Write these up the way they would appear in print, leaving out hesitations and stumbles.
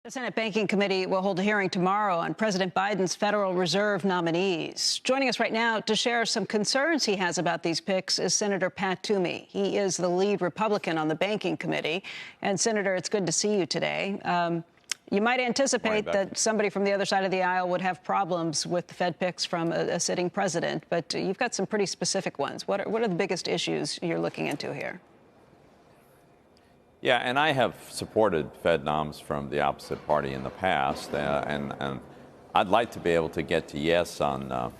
The Senate Banking Committee will hold a hearing tomorrow on President Biden's Federal Reserve nominees. Joining us right now to share some concerns he has about these picks is Senator Pat Toomey. He is the lead Republican on the Banking Committee. And, Senator, it's good to see you today. You might anticipate that somebody from the other side of the aisle would have problems with the Fed picks from a sitting president, but you've got some pretty specific ones. What are the biggest issues you're looking into here? Yeah, and I have supported Fed noms from the opposite party in the past, and I'd like to be able to get to yes on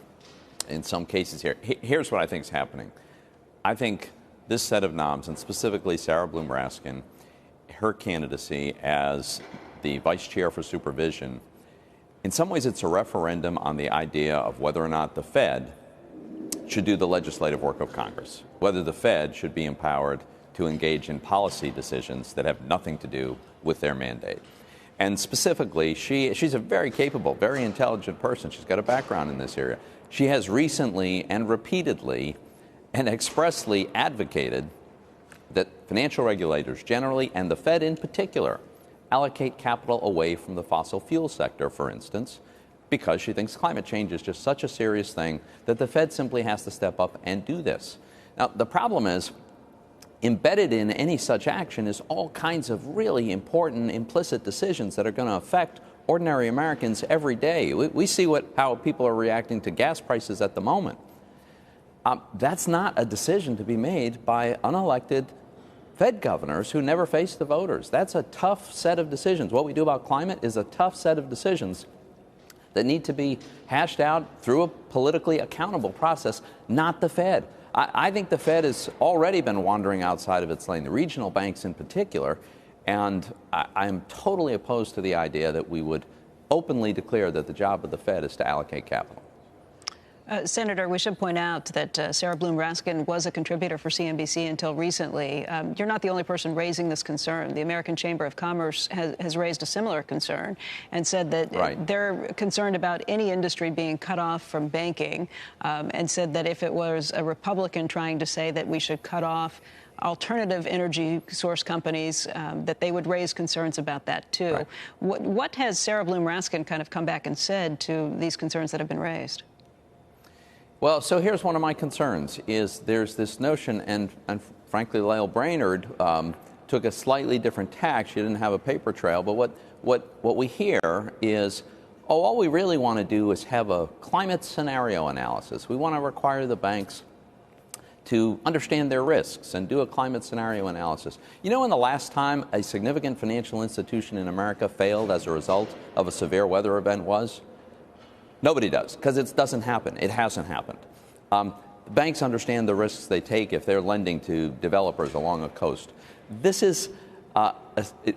in some cases here. Here's what I think is happening. I think this set of noms, and specifically Sarah Bloom Raskin, her candidacy as the vice chair for supervision, in some ways it's a referendum on the idea of whether or not the Fed should do the legislative work of Congress, whether the Fed should be empowered to engage in policy decisions that have nothing to do with their mandate. And specifically, she's a very capable, very intelligent person. She's got a background in this area. She has recently and repeatedly and expressly advocated that financial regulators generally, and the Fed in particular, allocate capital away from the fossil fuel sector, for instance, because she thinks climate change is just such a serious thing that the Fed simply has to step up and do this. Now, the problem is, embedded in any such action is all kinds of really important implicit decisions that are going to affect ordinary Americans every day. We see how people are reacting to gas prices at the moment. That's not a decision to be made by unelected Fed governors who never face the voters. That's a tough set of decisions. What we do about climate is a tough set of decisions that need to be hashed out through a politically accountable process, not the Fed. I think the Fed has already been wandering outside of its lane, the regional banks in particular, and I'm totally opposed to the idea that we would openly declare that the job of the Fed is to allocate capital. Senator, we should point out that Sarah Bloom Raskin was a contributor for CNBC until recently. You're not the only person raising this concern. The American Chamber of Commerce has raised a similar concern and said that they're concerned about any industry being cut off from banking, and said that if it was a Republican trying to say that we should cut off alternative energy source companies, that they would raise concerns about that, too. Right. What has Sarah Bloom Raskin kind of come back and said to these concerns that have been raised? Well, so here's one of my concerns, is there's this notion, and frankly, Lael Brainerd took a slightly different tack. She didn't have a paper trail, but what we hear is, oh, all we really want to do is have a climate scenario analysis. We want to require the banks to understand their risks and do a climate scenario analysis. You know when the last time a significant financial institution in America failed as a result of a severe weather event was? Nobody does, because it doesn't happen. It hasn't happened. Banks understand the risks they take if they're lending to developers along a coast. This is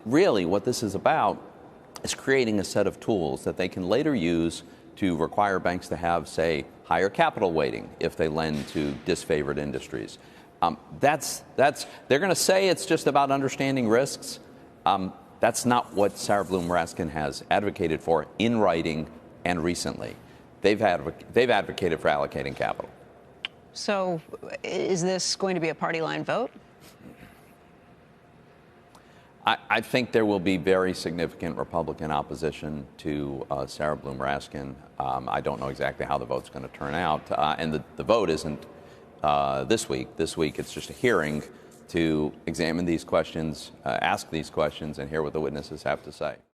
really what this is about, is creating a set of tools that they can later use to require banks to have, say, higher capital weighting if they lend to disfavored industries. They're going to say it's just about understanding risks. That's not what Sarah Bloom Raskin has advocated for in writing. And recently, they've advocated for allocating capital. So is this going to be a party line vote? I think there will be very significant Republican opposition to Sarah Bloom Raskin. I don't know exactly how the vote's going to turn out. And the vote isn't this week. This week, it's just a hearing to examine these questions, ask these questions, and hear what the witnesses have to say.